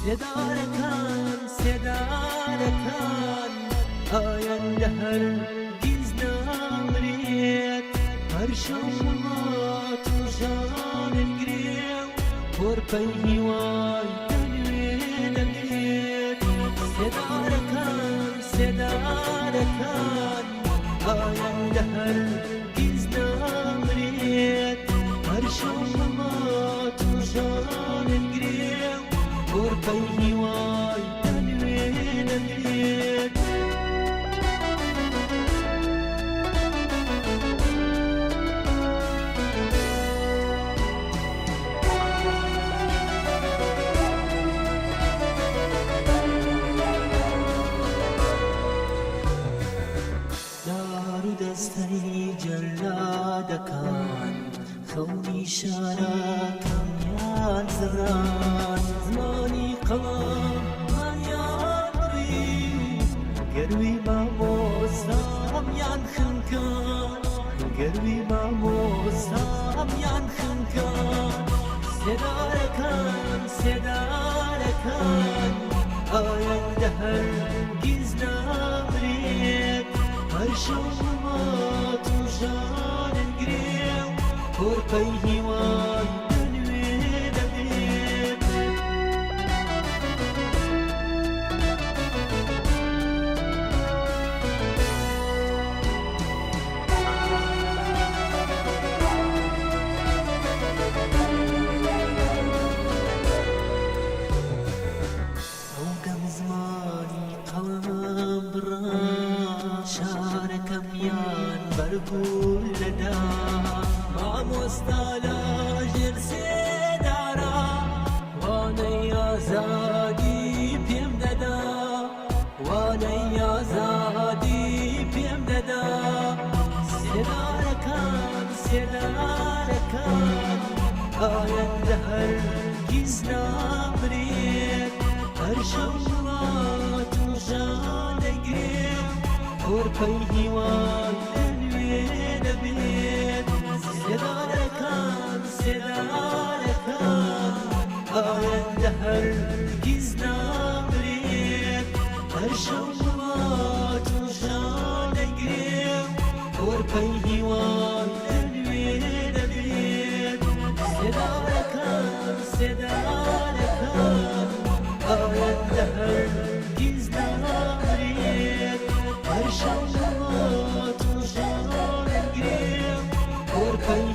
سێدارەکان سێدارەکان ئایندا هەرگیز نامرێت هەر شەو وڵات و ژانت گرێ و گۆرپەی هیوای دەنوێ دەبێت سێدارەکان سێدارەکان ئایندا هەرگیز نامرێت هەر شەو وڵات و ژانت گرێ و گۆرپەی هیوای دەنوێ دەبێت دار و دەستەی جەلادەکان خەونی شارەکەمیان زڕان زمانی قەڵام مانیان بڕی گەروی مامۆستامیان خنکان گەروی مامۆستامیان خنکان سێدارەکان سێدارەکان ئایندا هەرگیز نامرێت هەر شەو وڵات و ژانت گرێ و گۆرپەی هیوای دەنوێ دەبێت ئەو دەم زمانی قەڵەم بڕا شارەکەمیان بەرگول لەدا مامۆستا لاژێر سێدارە وانەی ئازادی پێم دەدا وانەی ئازادی پێم دەدا سێدارەکان سێدارەکان ئایندا هەرگیز نامرێت هەر شەو وڵات و ژانەگرێ گۆرپەی هیوای دەنوێ دەبێت سێدارەکان سێدارەکان ئایندا هەرگیز نامرێت هەر شەو وڵات و ژانەگرێ گۆرپەی هیوای دەنوێ دەبێت سێدارەکان سێدارەکان ئایندا هەرگیز نامرێت هەر شەو وڵات و ژانت گرێ گۆرپەی